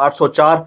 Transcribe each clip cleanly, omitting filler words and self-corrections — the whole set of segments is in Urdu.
804,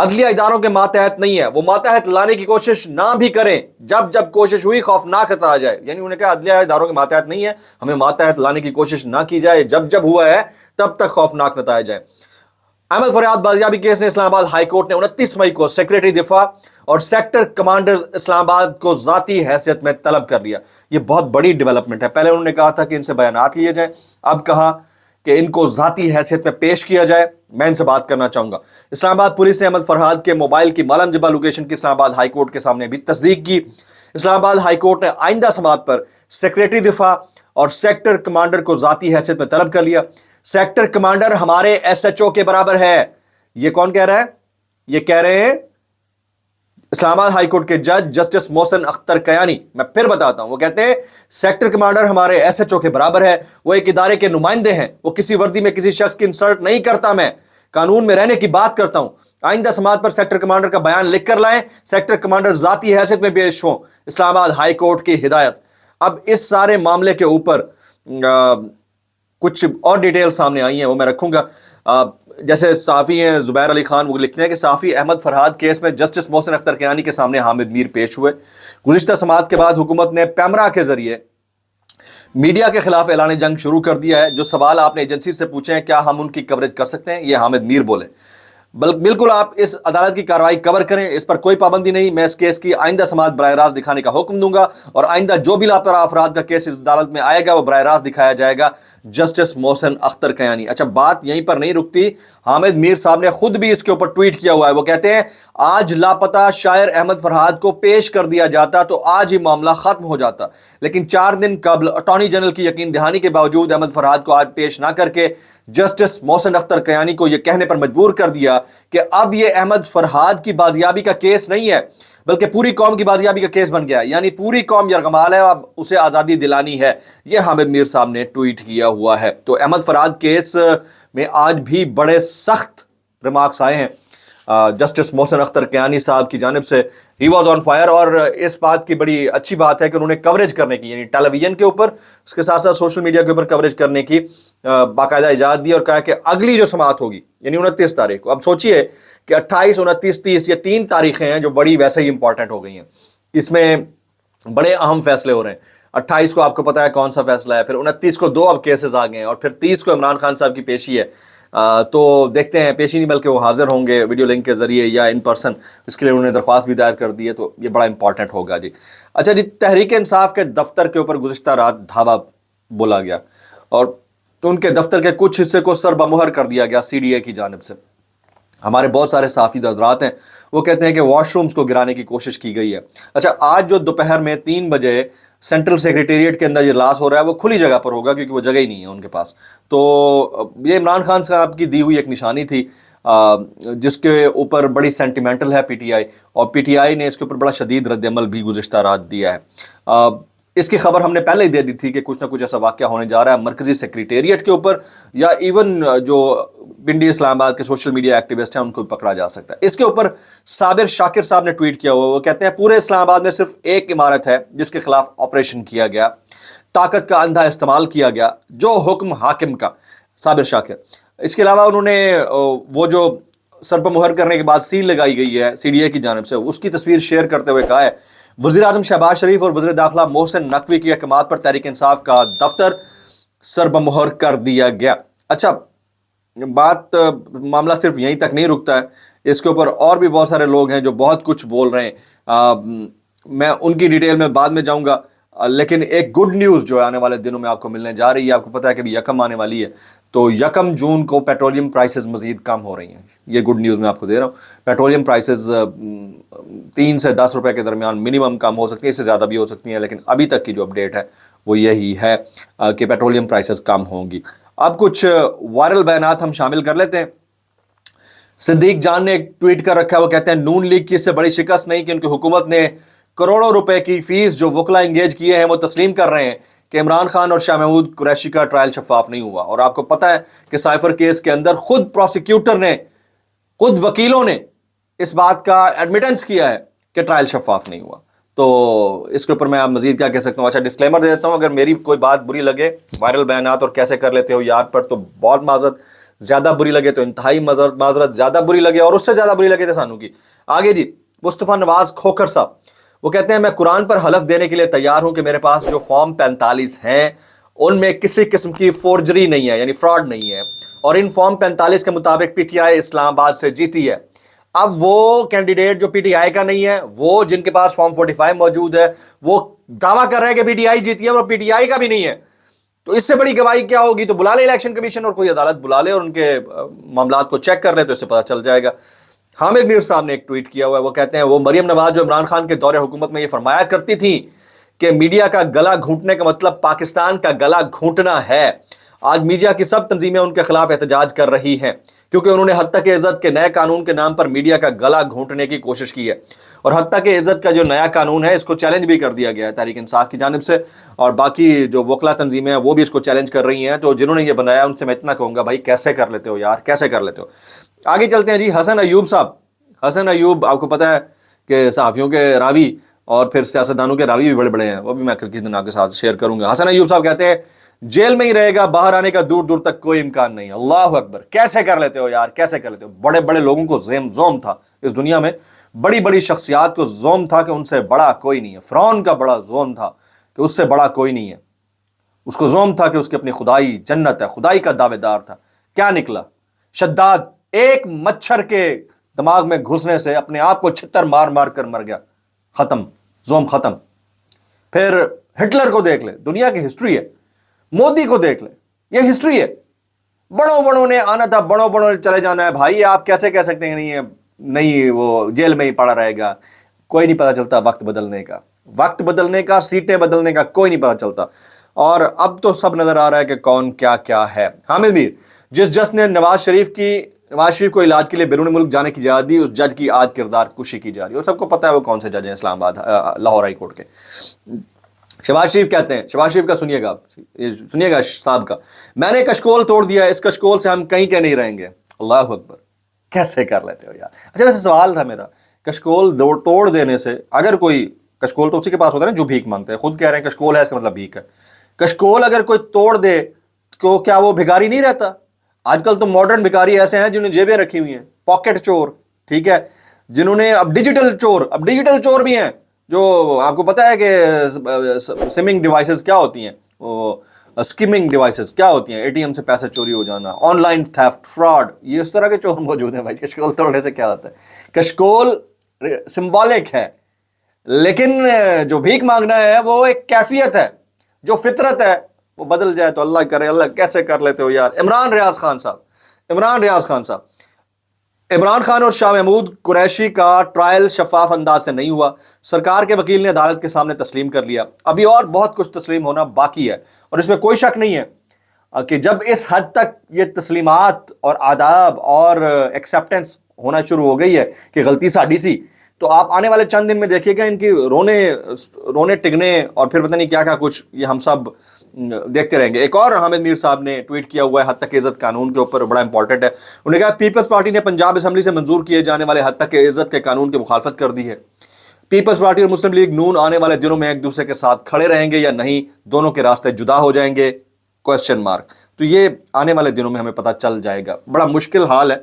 عدلیہ اداروں کے ماتحت نہیں ہے، وہ ماتحت لانے کی کوشش نہ بھی کریں، جب جب کوشش ہوئی خوفناک نتائج آ جائے. یعنی انہوں نے کہا عدلیہ اداروں کے ماتحت نہیں ہے، ہمیں ماتحت لانے کی کوشش نہ کی جائے، جب جب ہوا ہے تب تک خوفناک نتائج آئے. احمد فریاد بازیابی کیس نے اسلام آباد ہائی کورٹ نے 29 مئی کو سیکریٹری دفاع اور سیکٹر کمانڈر اسلام آباد کو ذاتی حیثیت میں طلب کر لیا. یہ بہت بڑی ڈیولپمنٹ ہے. پہلے انہوں نے کہا تھا کہ ان سے بیانات لیے جائیں، اب کہا کہ ان کو ذاتی حیثیت میں پیش کیا جائے. میں ان سے بات کرنا چاہوں گا. اسلام آباد پولیس نے احمد فرحاد کے موبائل کی معلوم جبہ لوکیشن کی اسلام آباد ہائی کورٹ کے سامنے بھی تصدیق کی. اسلام آباد ہائی کورٹ نے آئندہ سماعت پر سیکریٹری دفاع اور سیکٹر کمانڈر کو ذاتی حیثیت میں طلب کر لیا. سیکٹر کمانڈر ہمارے ایس ایچ او کے برابر ہے. یہ کون کہہ رہا ہے؟ یہ کہہ رہے ہیں اسلام آباد ہائی کورٹ کے جج جسٹس محسن اختر کیانی. میں پھر بتاتا ہوں، وہ کہتے ہیں سیکٹر کمانڈر ہمارے ایس ایچ او کے برابر ہے، وہ ایک ادارے کے نمائندے ہیں، وہ کسی وردی میں کسی شخص کی انسلٹ نہیں کرتا، میں قانون میں رہنے کی بات کرتا ہوں. آئندہ سماعت پر سیکٹر کمانڈر کا بیان لکھ کر لائیں، سیکٹر کمانڈر ذاتی حیثیت میں پیش ہوں. اسلام آباد ہائی کورٹ کی ہدایت. اب اس سارے معاملے کے اوپر کچھ اور ڈیٹیل سامنے آئی ہیں، وہ میں رکھوں گا. جیسے صحافی ہیں زبیر علی خان، وہ لکھتے ہیں کہ صحافی احمد فرحاد کیس میں جسٹس محسن اختر کیانی کے سامنے حامد میر پیش ہوئے. گزشتہ سماعت کے بعد حکومت نے پیمرا کے ذریعے میڈیا کے خلاف اعلان جنگ شروع کر دیا ہے. جو سوال آپ نے ایجنسی سے پوچھے ہیں کیا ہم ان کی کوریج کر سکتے ہیں، یہ حامد میر بولے. بالکل آپ اس عدالت کی کارروائی کور کریں، اس پر کوئی پابندی نہیں. میں اس کیس کی آئندہ سماعت براہ راست دکھانے کا حکم دوں گا، اور آئندہ جو بھی لاپرواہ افراد کا کیس اس عدالت میں آئے گا وہ براہ راست دکھایا جائے گا. جسٹس محسن اختر کیانی. اچھا، بات یہیں پر نہیں رکتی. حامد میر صاحب نے خود بھی اس کے اوپر ٹویٹ کیا ہوا ہے. وہ کہتے ہیں آج لاپتہ شاعر احمد فرحاد کو پیش کر دیا جاتا تو آج ہی معاملہ ختم ہو جاتا، لیکن 4 دن قبل اٹارنی جنرل کی یقین دہانی کے باوجود احمد فرحاد کو آج پیش نہ کر کے جسٹس محسن اختر کیانی کو یہ کہنے پر مجبور کر دیا کہ اب یہ احمد فرحاد کی بازیابی کا کیس نہیں ہے بلکہ پوری قوم کی بازیابی کا کیس بن گیا ہے. یعنی پوری قوم یرغمال ہے، اب اسے آزادی دلانی ہے. یہ حامد میر صاحب نے ٹویٹ کیا ہوا ہے. تو احمد فرحاد کیس میں آج بھی بڑے سخت ریمارکس آئے ہیں جسٹس محسن اختر کیانی صاحب کی جانب سے. ہی واز آن فائر، اور اس بات کی بڑی اچھی بات ہے کہ انہوں نے کوریج کرنے کی، یعنی ٹیلی ویژن کے اوپر، اس کے ساتھ ساتھ سوشل میڈیا کے اوپر کوریج کرنے کی باقاعدہ اجازت دی، اور کہا کہ اگلی جو سماعت ہوگی یعنی 29 تاریخ کو. اب سوچئے کہ 28، 29، 30 یہ 3 تاریخیں ہیں جو بڑی ویسے ہی امپورٹنٹ ہو گئی ہیں. اس میں بڑے اہم فیصلے ہو رہے ہیں. 28 کو آپ کو پتا ہے کون سا فیصلہ ہے، پھر 29 کو 2 اب کیسز آ گئے ہیں، اور پھر 30 کو عمران خان صاحب کی پیشی ہے. تو دیکھتے ہیں، پیشی نہیں بلکہ وہ حاضر ہوں گے ویڈیو لنک کے ذریعے یا ان پرسن. اس کے لیے انہوں نے درخواست بھی دائر کر دی ہے، تو یہ بڑا امپورٹنٹ ہوگا جی. اچھا جی، تحریک انصاف کے دفتر کے اوپر گزشتہ رات دھاوا بولا گیا، اور ان کے دفتر کے کچھ حصے کو سر بمہر کر دیا گیا سی ڈی اے کی جانب سے. ہمارے بہت سارے صحافی حضرات ہیں، وہ کہتے ہیں کہ واش رومز کو گرانے کی کوشش کی گئی ہے. اچھا، آج جو دوپہر میں 3 بجے سینٹرل سیکریٹریٹ کے اندر یہ اجلاس ہو رہا ہے وہ کھلی جگہ پر ہوگا، کیونکہ وہ جگہ ہی نہیں ہے ان کے پاس. تو یہ عمران خان صاحب کی دی ہوئی ایک نشانی تھی، جس کے اوپر بڑی سینٹیمنٹل ہے پی ٹی آئی، اور پی ٹی آئی نے اس کے اوپر بڑا شدید رد عمل بھی گزشتہ رات دیا ہے. اس کی خبر ہم نے پہلے ہی دے دی تھی کہ کچھ نہ کچھ ایسا واقعہ ہونے جا رہا ہے مرکزی سیکریٹریٹ کے اوپر، یا ایون جو پنڈی اسلام آباد کے سوشل میڈیا ایکٹیوسٹ ہیں ان کو پکڑا جا سکتا ہے. اس کے اوپر صابر شاکر صاحب نے ٹویٹ کیا ہوا، وہ کہتے ہیں پورے اسلام آباد میں صرف ایک عمارت ہے جس کے خلاف آپریشن کیا گیا، طاقت کا اندھا استعمال کیا گیا، جو حکم حاکم کا. صابر شاکر. اس کے علاوہ انہوں نے وہ جو سر پر مہر کرنے کے بعد سیل لگائی گئی ہے سی ڈی اے کی جانب سے، اس کی تصویر شیئر کرتے ہوئے کہا ہے وزیر اعظم شہباز شریف اور وزیر داخلہ محسن نقوی کی احکامات پر تحریک انصاف کا دفتر سر بمہر کر دیا گیا. اچھا، معاملہ صرف یہیں تک نہیں رکتا ہے، اس کے اوپر اور بھی بہت سارے لوگ ہیں جو بہت کچھ بول رہے ہیں. میں ان کی ڈیٹیل میں بعد میں جاؤں گا، لیکن ایک گڈ نیوز جو ہے آنے والے دنوں میں آپ کو ملنے جا رہی ہے. آپ کو پتہ ہے کہ 1 آنے والی ہے، تو 1 جون کو پیٹرولیم پرائسز مزید کم ہو رہی ہیں. یہ گڈ نیوز میں آپ کو دے رہا ہوں. پیٹرولیم پرائسز 3 سے 10 روپے کے درمیان منیمم کم ہو سکتی ہیں، اس سے زیادہ بھی ہو سکتی ہیں، لیکن ابھی تک کی جو اپڈیٹ ہے وہ یہی ہے کہ پیٹرولیم پرائسز کم ہوں گی. اب کچھ وائرل بیانات ہم شامل کر لیتے ہیں. صدیق جان نے ایک ٹویٹ کر رکھا ہے، وہ کہتے ہیں نون لیگ کی اس سے بڑی شکست نہیں کہ ان کی حکومت نے کروڑوں روپے کی فیس جو وکلا انگیج کیے ہیں وہ تسلیم کر رہے ہیں کہ عمران خان اور شاہ محمود قریشی کا ٹرائل شفاف نہیں ہوا. اور آپ کو پتہ ہے کہ سائفر کیس کے اندر خود پروسیکیوٹر نے، خود وکیلوں نے اس بات کا ایڈمیٹنس کیا ہے کہ ٹرائل شفاف نہیں ہوا. تو اس کے اوپر میں آپ مزید کیا کہہ سکتا ہوں. اچھا، ڈسکلیمر دے دیتا ہوں، اگر میری کوئی بات بری لگے وائرل بیانات اور کیسے کر لیتے ہو یاد پر، تو بہت معذرت. زیادہ بری لگے تو انتہائی معذرت، زیادہ بری لگے اور اس سے زیادہ بری لگے تو سانو کی۔ آگے جی مصطفیٰ نواز کھوکھر صاحب، وہ کہتے ہیں میں قرآن پر حلف دینے کے لیے تیار ہوں کہ میرے پاس جو فارم 45 ہیں ان میں کسی قسم کی فورجری نہیں ہے، یعنی فراڈ نہیں ہے، اور ان فارم 45 کے مطابق پی ٹی آئی اسلام آباد سے جیتی ہے۔ اب وہ کینڈیڈیٹ جو پی ٹی آئی کا نہیں ہے، وہ جن کے پاس فارم 45 موجود ہے، وہ دعویٰ کر رہے ہیں کہ پی ٹی آئی جیتی ہے اور پی ٹی آئی کا بھی نہیں ہے، تو اس سے بڑی گواہی کیا ہوگی؟ تو بلا لے الیکشن کمیشن اور کوئی عدالت بلا لے اور ان کے معاملات کو چیک کر لے تو اس سے پتہ چل جائے گا۔ حامد میر صاحب نے ایک ٹویٹ کیا ہوا ہے، وہ کہتے ہیں وہ مریم نواز جو عمران خان کے دور حکومت میں یہ فرمایا کرتی تھی کہ میڈیا کا گلا گھونٹنے کا مطلب پاکستان کا گلا گھونٹنا ہے، آج میڈیا کی سب تنظیمیں ان کے خلاف احتجاج کر رہی ہیں کیونکہ انہوں نے حتیٰ کہ عزت کے نئے قانون کے نام پر میڈیا کا گلا گھونٹنے کی کوشش کی ہے، اور حتیٰ کہ عزت کا جو نیا قانون ہے اس کو چیلنج بھی کر دیا گیا ہے تحریک انصاف کی جانب سے، اور باقی جو وکلا تنظیمیں ہیں وہ بھی اس کو چیلنج کر رہی ہیں۔ تو جنہوں نے یہ بنایا ان سے میں اتنا کہوں گا بھائی کیسے کر لیتے ہو یار، کیسے کر لیتے ہو۔ آگے چلتے ہیں جی حسن ایوب صاحب۔ حسن ایوب آپ کو پتہ ہے کہ صحافیوں کے راوی اور پھر سیاستدانوں کے راوی بھی بڑے بڑے ہیں، وہ بھی میں کسی دن آپ کے ساتھ شیئر کروں گا۔ حسن ایوب صاحب کہتے ہیں جیل میں ہی رہے گا، باہر آنے کا دور دور تک کوئی امکان نہیں ہے۔ اللہ اکبر، کیسے کر لیتے ہو یار، کیسے کر لیتے ہو؟ بڑے بڑے لوگوں کو زوم تھا اس دنیا میں، بڑی بڑی شخصیات کو زوم تھا کہ ان سے بڑا کوئی نہیں ہے۔ فرعون کا بڑا زوم تھا کہ اس سے بڑا کوئی نہیں ہے، اس کو زوم تھا کہ اس کی اپنی خدائی جنت ہے، خدائی کا دعوے دار تھا۔ کیا نکلا؟ شداد ایک مچھر کے دماغ میں گھسنے سے اپنے آپ کو چھتر مار مار کر مر گیا، ختم، زوم ختم۔ پھر ہٹلر کو دیکھ لے، دنیا کی ہسٹری ہے، مودی کو دیکھ لے، یہ ہسٹری ہے۔ بڑوں نے آنا تھا، بڑوں نے چلے جانا ہے۔ بھائی آپ کیسے کہہ سکتے ہیں نہیں وہ جیل میں ہی پڑا رہے گا؟ کوئی نہیں پتہ چلتا وقت بدلنے کا، سیٹیں بدلنے کا کوئی نہیں پتہ چلتا، اور اب تو سب نظر آ رہا ہے کہ کون کیا ہے۔ حامد میر، جس جج نے نواز شریف کو علاج کے لیے بیرون ملک جانے کی اجازت دی، اس جج کی آج کردار کشی کی جا رہی ہے، اور سب کو پتہ ہے وہ کون سے جج ہیں اسلام آباد لاہور ہائی کورٹ کے۔ شہباز شریف کہتے ہیں، شہباز شریف کا سنیے گا صاحب کا، میں نے کشکول توڑ دیا، اس کشکول سے ہم کہیں کے نہیں رہیں گے۔ اللہ اکبر، کیسے کر لیتے ہو یار؟ اچھا ویسے سوال تھا میرا، کشکول توڑ دینے سے اگر کوئی، کشکول تو اسی کے پاس ہوتا ہے نا جو بھیک مانگتا ہے، خود کہہ رہے ہیں کشکول ہے اس کا مطلب بھیک ہے، کشکول اگر کوئی توڑ دے تو کیا وہ بھکاری نہیں رہتا؟ آج کل تو ماڈرن بھکاری ایسے ہیں جنہوں نے جیبیں رکھی ہوئی ہیں، پاکٹ چور، ٹھیک ہے، جنہوں نے اب ڈیجیٹل چور بھی ہیں، جو آپ کو پتہ ہے کہ سمنگ ڈیوائسز کیا ہوتی ہیں، وہ اسکیمنگ ڈیوائسز کیا ہوتی ہیں، اے ٹی ایم سے پیسے چوری ہو جانا، آن لائن تھیفٹ، فراڈ، یہ اس طرح کے چور موجود ہیں۔ بھائی کشکول توڑنے سے کیا ہوتا ہے؟ کشکول سمبولک ہے، لیکن جو بھیک مانگنا ہے وہ ایک کیفیت ہے، جو فطرت ہے وہ بدل جائے تو اللہ کرے۔ اللہ کیسے کر لیتے ہو یار؟ عمران ریاض خان صاحب، عمران خان اور شاہ محمود قریشی کا ٹرائل شفاف انداز سے نہیں ہوا، سرکار کے وکیل نے عدالت کے سامنے تسلیم کر لیا، ابھی اور بہت کچھ تسلیم ہونا باقی ہے، اور اس میں کوئی شک نہیں ہے کہ جب اس حد تک یہ تسلیمات اور آداب اور ایکسیپٹنس ہونا شروع ہو گئی ہے کہ غلطی ساڈی سی، تو آپ آنے والے چند دن میں دیکھیے گا ان کی رونے ٹگنے اور پھر پتہ نہیں کیا کچھ، یہ ہم سب دیکھتے رہیں گے۔ ایک اور حامد میر صاحب نے ٹویٹ کیا ہوا ہے حد تک عزت قانون کے اوپر، بڑا امپورٹنٹ ہے، انہوں نے کہا پیپلز پارٹی نے پنجاب اسمبلی سے منظور کیے جانے والے حد تک عزت کے قانون کی مخالفت کر دی ہے۔ پیپلز پارٹی اور مسلم لیگ نون آنے والے دنوں میں ایک دوسرے کے ساتھ کھڑے رہیں گے یا نہیں، دونوں کے راستے جدا ہو جائیں گے؟ Question mark. تو یہ آنے والے دنوں میں ہمیں پتہ چل جائے گا، بڑا مشکل حال ہے،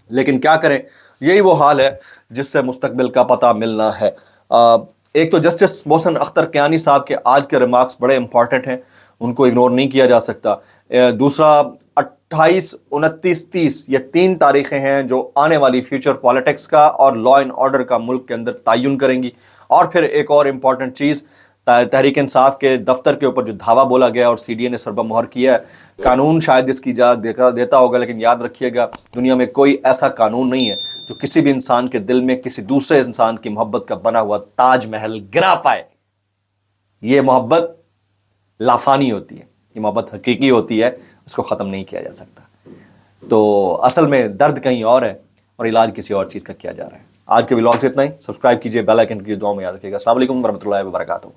لیکن کیا کریں، یہی وہ حال ہے جس سے مستقبل کا پتہ ملنا ہے۔ ایک تو جسٹس محسن اختر کیانی صاحب کے آج کے ریمارکس بڑے امپورٹنٹ ہیں، ان کو اگنور نہیں کیا جا سکتا۔ دوسرا 28، 29، 30 یہ 3 تاریخیں ہیں جو آنے والی فیوچر پالیٹکس کا اور لا اینڈ آرڈر کا ملک کے اندر تعین کریں گی۔ اور پھر ایک اور امپورٹنٹ چیز، تحریک انصاف کے دفتر کے اوپر جو دھاوا بولا گیا اور سی ڈی اے نے سربہ مہر کیا ہے، قانون شاید اس کی اجازت دیتا ہوگا، لیکن یاد رکھیے گا دنیا میں کوئی ایسا قانون نہیں ہے جو کسی بھی انسان کے دل میں کسی دوسرے انسان کی محبت کا بنا ہوا تاج محل گرا پائے۔ یہ محبت لافانی ہوتی ہے، یہ محبت حقیقی ہوتی ہے، اس کو ختم نہیں کیا جا سکتا۔ تو اصل میں درد کہیں اور ہے اور علاج کسی اور چیز کا کیا جا رہا ہے۔ آج کے ولاگ سے اتنا ہی، سبسکرائب کیجیے، بیل آئیکن کی دعا میں یاد رکھیے گا۔ السلام علیکم ورحمۃ اللہ وبرکاتہ۔